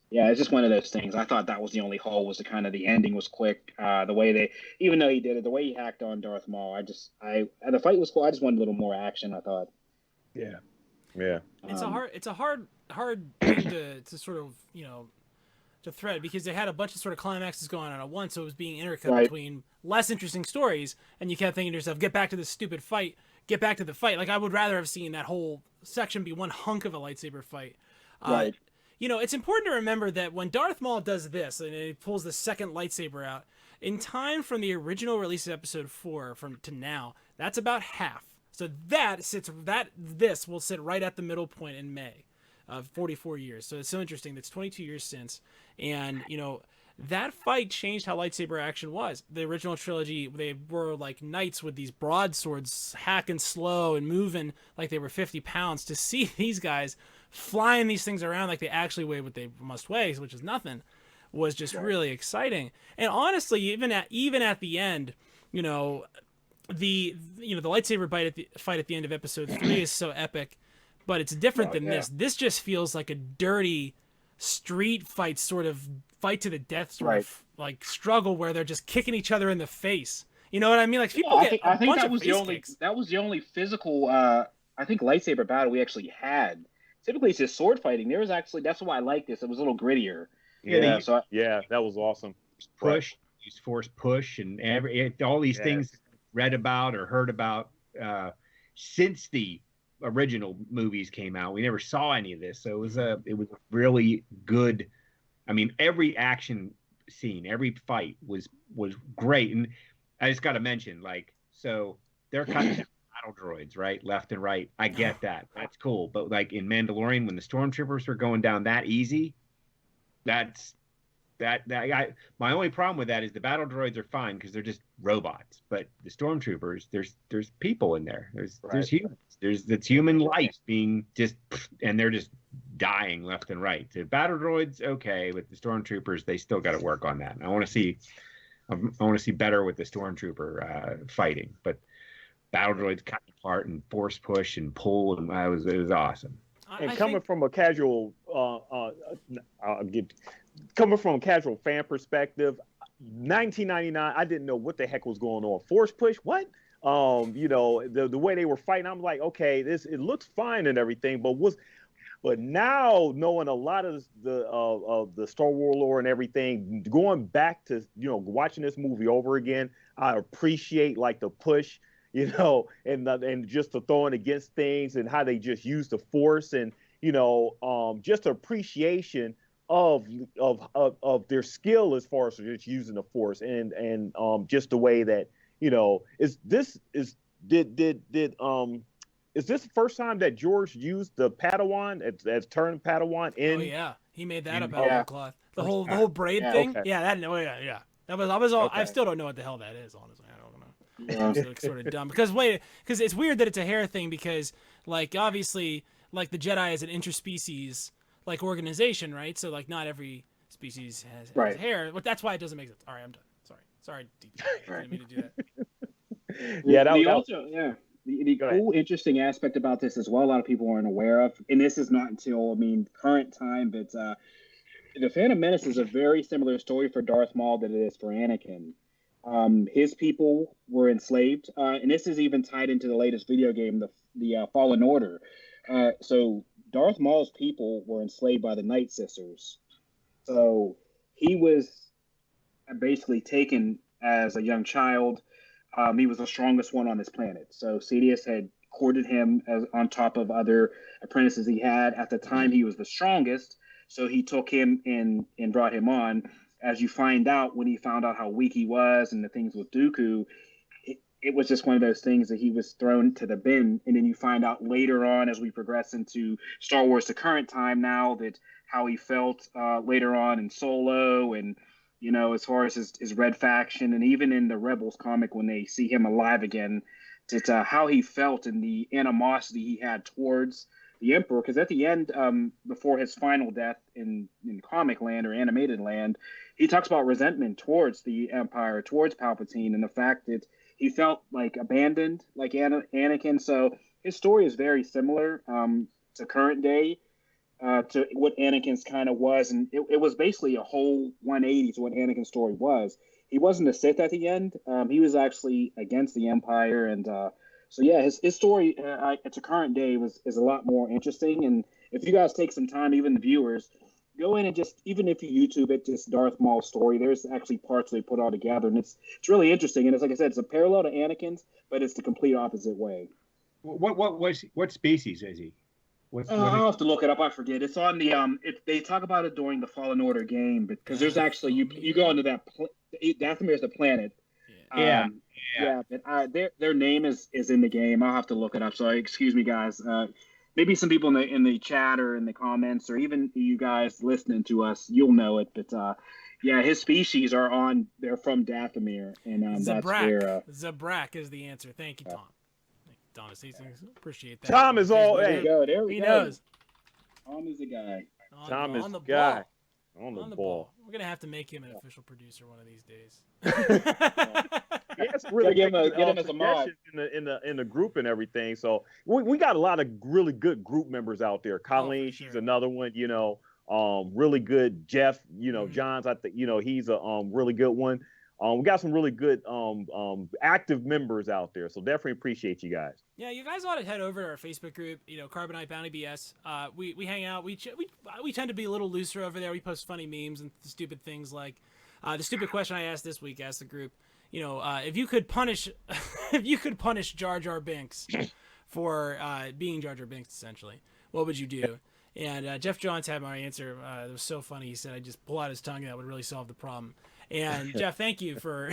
A: yeah, it's just one of those things. I thought that was the only hole, was the ending was quick. The way even though he did it, the way he hacked on Darth Maul, the fight was cool. I just wanted a little more action, I thought.
B: Yeah. Yeah.
D: It's a hard thing to sort of, to thread, because they had a bunch of sort of climaxes going on at once, so it was being intercut between less interesting stories, and you kept thinking to yourself, get back to this stupid fight, get back to the fight. Like, I would rather have seen that whole section be one hunk of a lightsaber fight.
A: Right.
D: It's important to remember that when Darth Maul does this, and he pulls the second lightsaber out, in time from the original release of Episode 4 to now, that's about half. So this will sit right at the middle point in May of 44 years. So it's so interesting. That's 22 years since. And, that fight changed how lightsaber action was. The original trilogy, they were like knights with these broadswords, hacking slow and moving like they were 50 pounds. To see these guys flying these things around like they actually weigh what they must weigh, which is nothing, was just really exciting. And honestly, even at the end, the lightsaber fight at the end of Episode 3 is so epic, but it's different than this. This just feels like a dirty street fight, sort of fight to the death sort of like struggle, where they're just kicking each other in the face. You know what I mean? Like, people I think that was the only physical
A: I think lightsaber battle we actually had. Typically it's just sword fighting. That's why I like this. It was a little grittier.
B: Yeah. That was awesome.
C: Push, use force push, and all these things read about or heard about since the original movies came out. We never saw any of this, so it was really good. I mean, every action scene, every fight was great. And I just got to mention, so they're cutting down battle droids, right, left and right. I get that. That's cool. But like in Mandalorian, when the stormtroopers were going down that easy, my only problem with that is the battle droids are fine because they're just robots. But the stormtroopers, there's people in there. There's humans. That's human life being just, and they're just dying left and right. The battle droids, okay, but the stormtroopers, they still got to work on that. And I want to see better with the stormtrooper fighting. But battle droids cut apart and force push and pull, and it was awesome.
B: And coming from a casual fan perspective, 1999, I didn't know what the heck was going on. Force push, what? The way they were fighting, I'm like, okay, it looks fine and everything, but now knowing a lot of the Star Wars lore and everything, going back to watching this movie over again, I appreciate like the push, and just the throwing against things and how they just use the force, and just appreciation of their skill as far as just using the force, and just the way that is this the first time that George used the Padawan as turned Padawan in?
D: Oh yeah, he made that up out of cloth. The whole braid thing. Okay. Yeah, that was all. Okay. I still don't know what the hell that is, honestly. I don't know. It's sort of dumb because it's weird that it's a hair thing, because like obviously like the Jedi is an interspecies like organization, right? So like not every species has
A: Right.
D: hair. But that's why it doesn't make sense. All right, I'm done. Sorry, DP. I didn't mean to do that.
B: Yeah,
A: the
B: Go ahead.
A: cool, interesting aspect about this as well, a lot of people aren't aware of, and this is not until, I mean, current time, but the Phantom Menace is a very similar story for Darth Maul that it is for Anakin. His people were enslaved, and this is even tied into the latest video game, the Fallen Order. So Darth Maul's people were enslaved by the Night Sisters. So he was basically taken as a young child. He was the strongest one on this planet. So Sidious had courted him as on top of other apprentices he had. At the time, he was the strongest. So he took him and brought him on. As you find out, when he found out how weak he was and the things with Dooku, it was just one of those things that he was thrown to the bin. And then you find out later on, as we progress into Star Wars, the current time now, that how he felt later on in Solo, and as far as his Red faction, and even in the Rebels comic when they see him alive again, it's how he felt and the animosity he had towards the Emperor. Because at the end, before his final death in comic land or animated land, he talks about resentment towards the Empire, towards Palpatine, and the fact that he felt like abandoned, like Anakin. So his story is very similar to current day, to what Anakin's kind of was. And it was basically a whole 180 to what Anakin's story was. He wasn't a Sith at the end. He was actually against the Empire. And so, yeah, his story to current day is a lot more interesting. And if you guys take some time, even the viewers, go in and just, even if you YouTube it, just Darth Maul's story, there's actually parts they put all together. And it's really interesting. And it's like I said, it's a parallel to Anakin's, but it's the complete opposite way.
C: What species is he?
A: I'll have to look it up. I forget. It's on the they talk about it during the Fallen Order game, because there's actually you go into that Dathomir is the planet.
C: Yeah.
A: But their name is in the game. I'll have to look it up. So excuse me, guys. Maybe some people in the chat or in the comments, or even you guys listening to us, you'll know it. But yeah, his species they're from Dathomir, and that's where
D: Zabrak is the answer. Thank you, Tom. Thomas, appreciate that.
B: Tom is all.
A: There we go. There we
D: he
A: go.
D: knows.
A: Tom is the guy.
B: Tom is
D: on the
B: the guy.
D: ball.
B: On the ball.
D: We're gonna have to make him an official producer one of these days.
B: Yes, really
A: get him as a mod
B: in the group and everything. So we got a lot of really good group members out there. Colleen,
D: sure.
B: she's another one. Really good. Jeff,
D: Mm-hmm.
B: John's. I think he's a really good one. We got some really good active members out there, so definitely appreciate you guys.
D: Yeah, you guys ought to head over to our Facebook group, Carbonite Bounty BS. We hang out. We tend to be a little looser over there. We post funny memes and stupid things like the stupid question I asked this week. Asked the group, if you could punish Jar Jar Binks for being Jar Jar Binks, essentially, what would you do? And Jeff Johns had my answer. It was so funny. He said, "I'd just pull out his tongue. That would really solve the problem." And Jeff, thank you for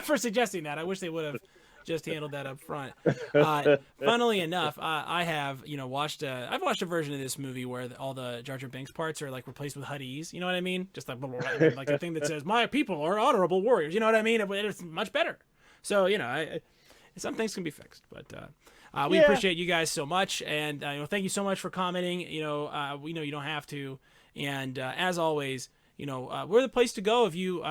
D: for suggesting that. I wish they would have just handled that up front. Funnily enough, I have watched I've watched a version of this movie where all the Jar Jar Binks parts are like replaced with Huttese. You know what I mean? Just like a thing that says "My people are honorable warriors." You know what I mean? It's much better. So some things can be fixed, but. We appreciate you guys so much, and thank you so much for commenting. We know you don't have to, and as always, we're the place to go if you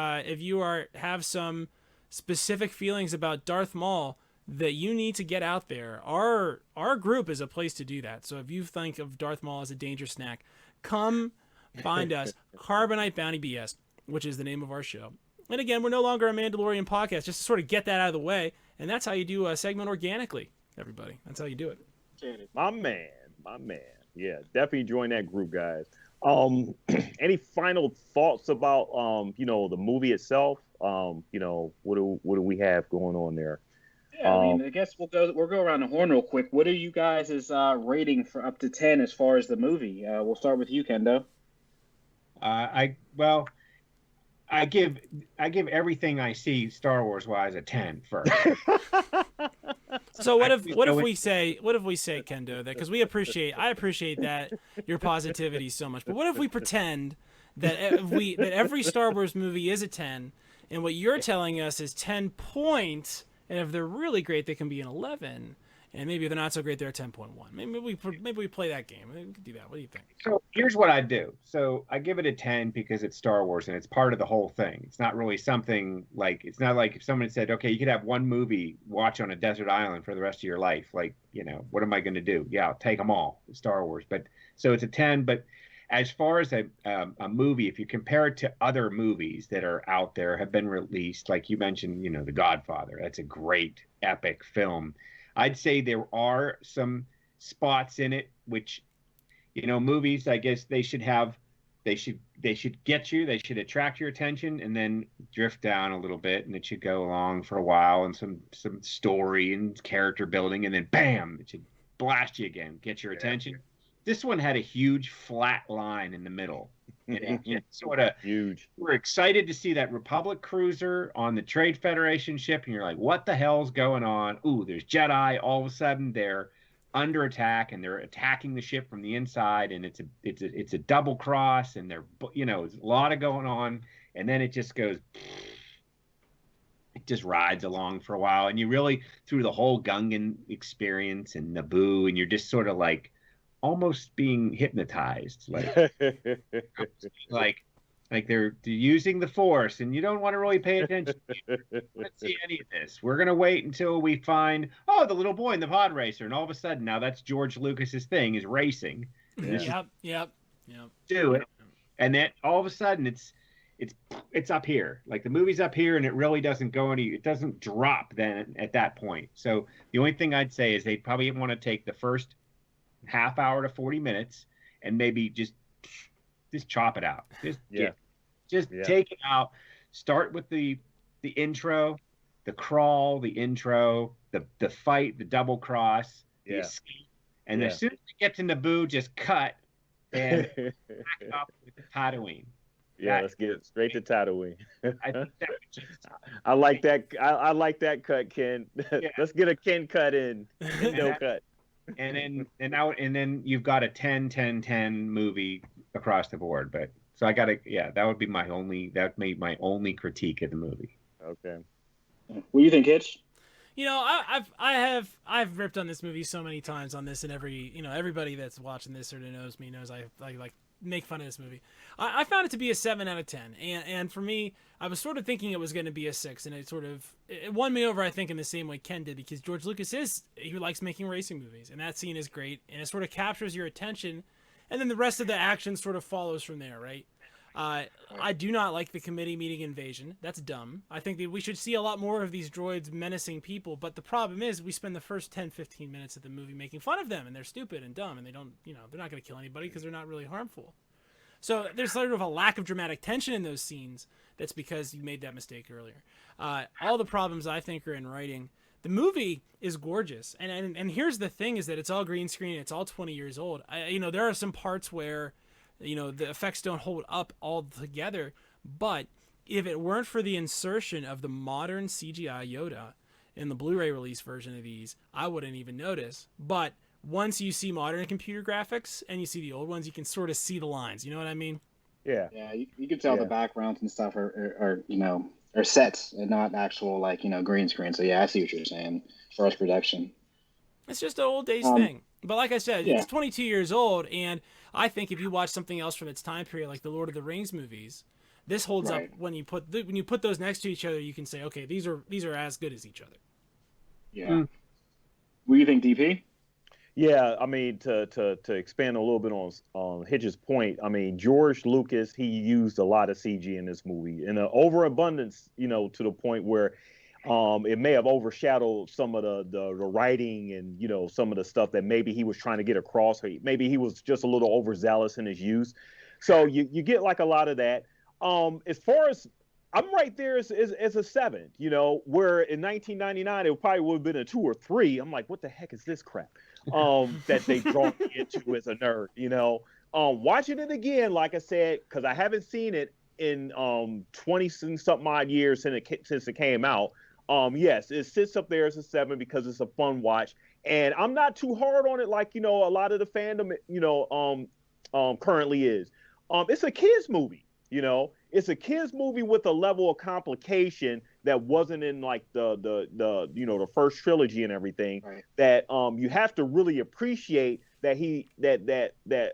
D: have some specific feelings about Darth Maul that you need to get out there. Our group is a place to do that. So if you think of Darth Maul as a danger snack, come find us, Carbonite Bounty BS, which is the name of our show. And again, we're no longer a Mandalorian podcast, just to sort of get that out of the way, and that's how you do a segment organically. Everybody, that's how you do it.
B: My man. Yeah, definitely join that group, guys. Any final thoughts about the movie itself? What do we have going on there?
A: Yeah, I guess we'll go around the horn real quick. What are you guys' rating for up to 10 as far as the movie? We'll start with you, Kendo.
C: I give everything I see Star Wars wise a 10 first.
D: So what if we say Kendo, that because I appreciate that your positivity so much, but what if we pretend that every Star Wars movie is a 10, and what you're telling us is 10 points, and if they're really great they can be an 11, and maybe they're not so great, they're a 10.1. Maybe we play that game. We could do that. What do you think?
C: So here's what I do. So I give it a 10 because it's Star Wars and it's part of the whole thing. It's not really something like, it's not like if someone said, okay, you could have one movie watch on a desert island for the rest of your life. Like, what am I going to do? Yeah, I'll take them all, Star Wars. But so it's a 10. But as far as a movie, if you compare it to other movies that are out there, have been released, like you mentioned, The Godfather, that's a great epic film. I'd say there are some spots in it which, movies, I guess they should get you, they should attract your attention and then drift down a little bit, and it should go along for a while and some story and character building, and then bam, it should blast you again, get your attention. This one had a huge flat line in the middle. And it sort of
B: huge.
C: We're excited to see that Republic cruiser on the Trade Federation ship, and you're like, what the hell's going on? Ooh, there's Jedi. All of a sudden, they're under attack, and they're attacking the ship from the inside, and it's a double cross, and there's a lot of going on, and then it just goes. It just rides along for a while, and you really through the whole Gungan experience and Naboo, and you're just sort of like almost being hypnotized, like they're using the Force, and you don't want to really pay attention. Let's see any of this. We're gonna wait until we find the little boy in the pod racer, and all of a sudden now that's George Lucas's thing, is racing.
D: Yep.
C: Do it, and then all of a sudden it's up here, like the movie's up here, and it really doesn't it doesn't drop then at that point. So the only thing I'd say is they probably want to take the first half hour to 40 minutes and maybe just chop it out. Take it out. Start with the intro, the crawl, the intro, the fight, the double cross, the escape. And as soon as you get to Naboo, just cut and back up with Tatooine.
B: Yeah, let's get it straight to Tatooine.
C: I think that would just...
B: I like that. I like that cut, Ken. Let's get a Ken cut in. No cut.
C: And then you've got a 10-10-10 movie across the board. But so I gotta, that would be my only critique of the movie.
B: Okay.
A: What do you think, Hitch?
D: I've ripped on this movie so many times on this, and everybody that's watching this or knows me knows I like make fun of this movie. I found it to be a 7 out of 10, and for me, I was sort of thinking it was going to be a 6, and it won me over, I think, in the same way Ken did, because George Lucas he likes making racing movies, and that scene is great, and it sort of captures your attention, and then the rest of the action sort of follows from there, right? I do not like the committee meeting invasion. That's dumb. I think that we should see a lot more of these droids menacing people, but the problem is we spend the first 10-15 minutes of the movie making fun of them, and they're stupid and dumb, and they don't, they're not going to kill anybody because they're not really harmful. So there's sort of a lack of dramatic tension in those scenes. That's because you made that mistake earlier. All the problems I think are in writing. The movie is gorgeous, and here's the thing: is that it's all green screen. It's all 20 years old. There are some parts where the effects don't hold up all together, but if it weren't for the insertion of the modern CGI Yoda in the Blu-ray release version of these, I wouldn't even notice. But once you see modern computer graphics and you see the old ones, you can sort of see the lines. You know what I mean?
B: Yeah.
A: Yeah, you can tell the backgrounds and stuff are sets and not actual green screen. So yeah, I see what you're saying as far as production.
D: It's just an old days thing. But like I said, it's 22 years old, and I think if you watch something else from its time period, like the Lord of the Rings movies, this holds up. When you put those next to each other, you can say, okay, these are as good as each other.
A: Yeah. What do you think, DP?
B: Yeah, I mean, to expand a little bit on Hitch's point, I mean, George Lucas, he used a lot of CG in this movie, in an overabundance, to the point where it may have overshadowed some of the writing and, some of the stuff that maybe he was trying to get across. Maybe he was just a little overzealous in his use. So you get like a lot of that. As far as I'm right there as a 7, where in 1999 it probably would have been a 2 or 3. I'm like, what the heck is this crap? That they draw me into as a nerd, watching it again, like I said, because I haven't seen it in 20 something odd years since it came out. Yes, it sits up there as a 7 because it's a fun watch, and I'm not too hard on it like a lot of the fandom currently is. It's a kids movie, it's a kids movie with a level of complication that wasn't in like the you know, the first trilogy and everything,
A: right.
B: that you have to really appreciate that that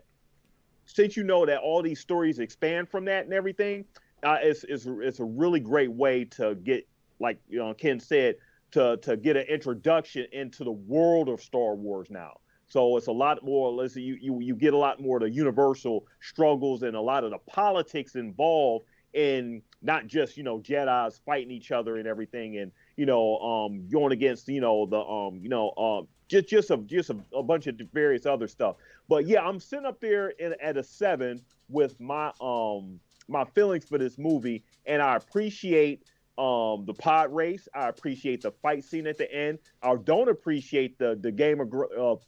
B: since you know that all these stories expand from that and everything, it's a really great way to get, like, you know, Ken said, to get an introduction into the world of Star Wars now. So it's a lot more. Listen, you get a lot more of the universal struggles and a lot of the politics involved in not just, you know, Jedi's fighting each other and everything, and, you know, going against, you know, the just a bunch of various other stuff. But yeah, I'm sitting up there at a 7 with my my feelings for this movie, and I appreciate the pod race. I appreciate the fight scene at the end. I don't appreciate the Game of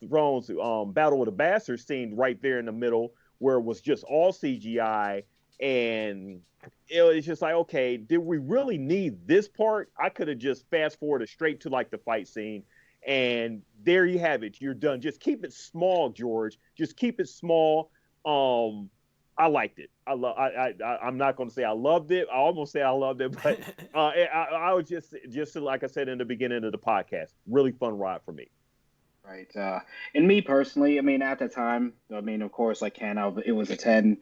B: Thrones Battle of the Bastards scene right there in the middle, where it was just all CGI, and it was just like, okay, did we really need this part? I could have just fast forwarded straight to like the fight scene, and there you have it. You're done. Just keep it small, George. Just keep it small. I liked it. I'm not going to say I loved it. I almost say I loved it, but I was just like I said in the beginning of the podcast, really fun ride for me.
A: Right. And me personally, I mean, at the time, I mean, of course, like Ken, it was a 10.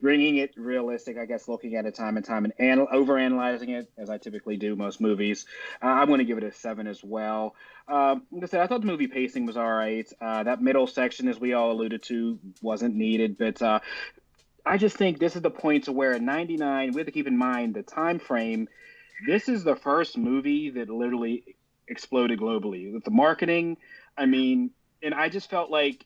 A: Bringing it realistic, I guess, looking at it time and time and overanalyzing it, as I typically do most movies, I'm going to give it a 7 as well. Like I said, I thought the movie pacing was all right. That middle section, as we all alluded to, wasn't needed, but I just think this is the point to where in 99, we have to keep in mind the time frame. This is the first movie that literally exploded globally with the marketing. I mean, and I just felt like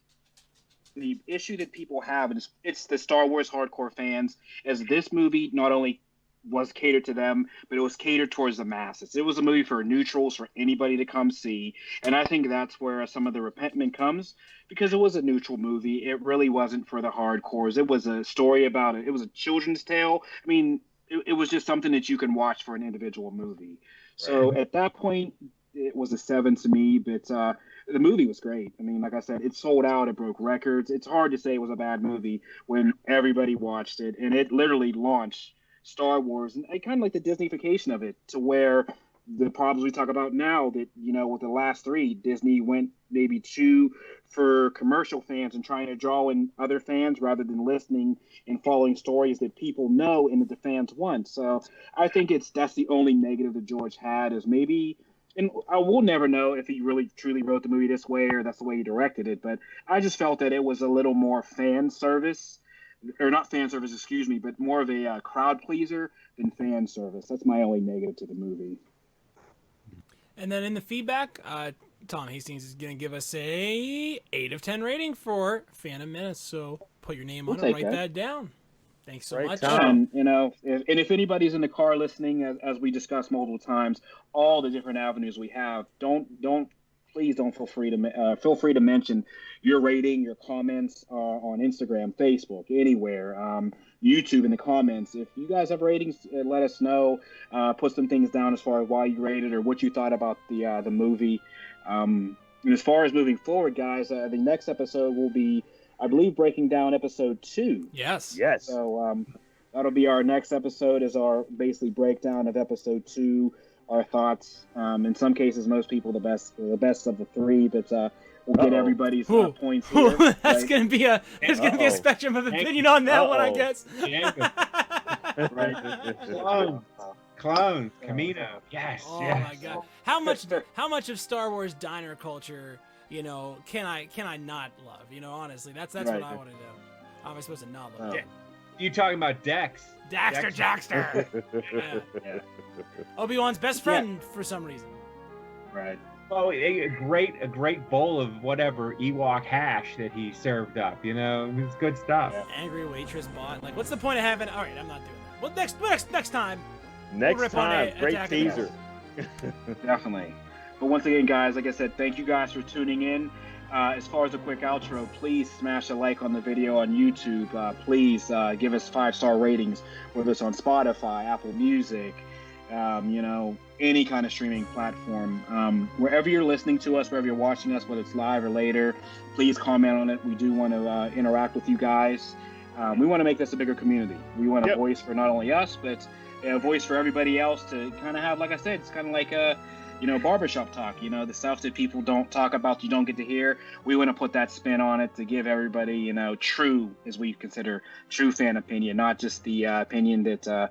A: the issue that people have, and it's the Star Wars hardcore fans, as this movie not only was catered to them, but it was catered towards the masses. It was a movie for neutrals, for anybody to come see. And I think that's where some of the repentment comes, because it was a neutral movie. It really wasn't for the hardcores. It was a story about it. It was a children's tale. I mean, it was just something that you can watch for an individual movie. So at that point, it was a 7 to me, but the movie was great. I mean, like I said, it sold out. It broke records. It's hard to say it was a bad movie when everybody watched it, and it literally launched Star Wars, and kind of like the Disneyfication of it, to where the problems we talk about now, that, you know, with the last 3, Disney went maybe too for commercial fans and trying to draw in other fans rather than listening and following stories that people know and that the fans want. So I think that's the only negative that George had, is maybe, and I will never know if he really truly wrote the movie this way or that's the way he directed it, but I just felt that it was a little more fan service, or not fan service, excuse me, but more of a crowd pleaser than fan service. That's my only negative to the movie.
D: And then in the feedback, Tom Hastings is going to give us a 8 of 10 rating for Phantom Menace. So put your name on it, write that down. Thanks so much.
A: And, you know, if anybody's in the car listening, as we discussed multiple times, all the different avenues we have, please don't feel free to mention your rating, your comments on Instagram, Facebook, anywhere, YouTube in the comments. If you guys have ratings, let us know. Put some things down as far as why you rated or what you thought about the movie. And as far as moving forward, guys, the next episode will be, I believe, breaking down episode 2.
D: Yes.
A: So that'll be our next episode, is our basically breakdown of episode 2. Our thoughts. In some cases, most people the best of the 3, but we'll get everybody's points here.
D: That's gonna be a spectrum of opinion on that one, I guess.
C: Clones, Camino. Yes.
D: Oh
C: yes.
D: my God. How much of Star Wars diner culture, you know, can I not love? You know, honestly, that's what I want to know. How am I supposed to not love it?
C: You talking about Dex?
D: Daxter. Yeah. Obi-Wan's best friend for some reason.
A: Right.
C: Oh, a great bowl of whatever Ewok hash that he served up. You know, it was good stuff.
D: Yeah. Angry waitress bot. Like, what's the point of having? All right, I'm not doing that. Well, next time.
B: Next time, great teaser.
A: Definitely. But once again, guys, like I said, thank you guys for tuning in. As far as a quick outro, please smash a like on the video on YouTube. Please give us 5-star ratings, whether it's on Spotify, Apple Music, you know, any kind of streaming platform. Wherever you're listening to us, wherever you're watching us, whether it's live or later, please comment on it. We do want to interact with you guys. We want to make this a bigger community. We want a voice for not only us, but a voice for everybody else to kind of have, like I said, it's kind of like a, barbershop talk. The stuff that people don't talk about, you don't get to hear. We want to put that spin on it to give everybody, true, as we consider, true fan opinion, not just the opinion that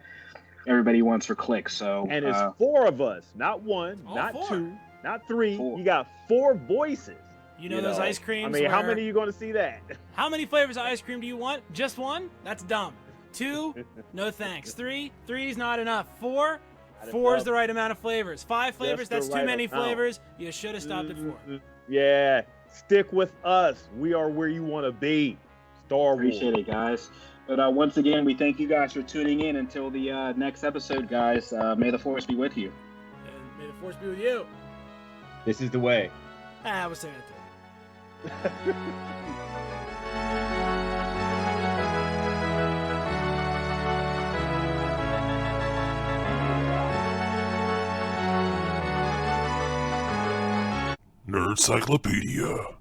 A: everybody wants for clicks. So,
B: and it's 4 of us, not 1, not
D: 4.
B: 2, not 3.
A: 4.
B: You got 4 voices.
D: Those ice creams.
B: I mean, how many are you going to see that?
D: How many flavors of ice cream do you want? Just 1? That's dumb. 2? No thanks. 3 is not enough. 4 is the right amount of flavors. 5 flavors, that's too many flavors. You should have stopped at 4.
B: Yeah, stick with us. We are where you want to be. Star Wars.
A: Appreciate it, guys. But once again, we thank you guys for tuning in. Until the next episode, guys. May the Force be with you.
D: And may the Force be with you.
C: This is the way.
D: I was saying it too.
E: Nerdcyclopedia.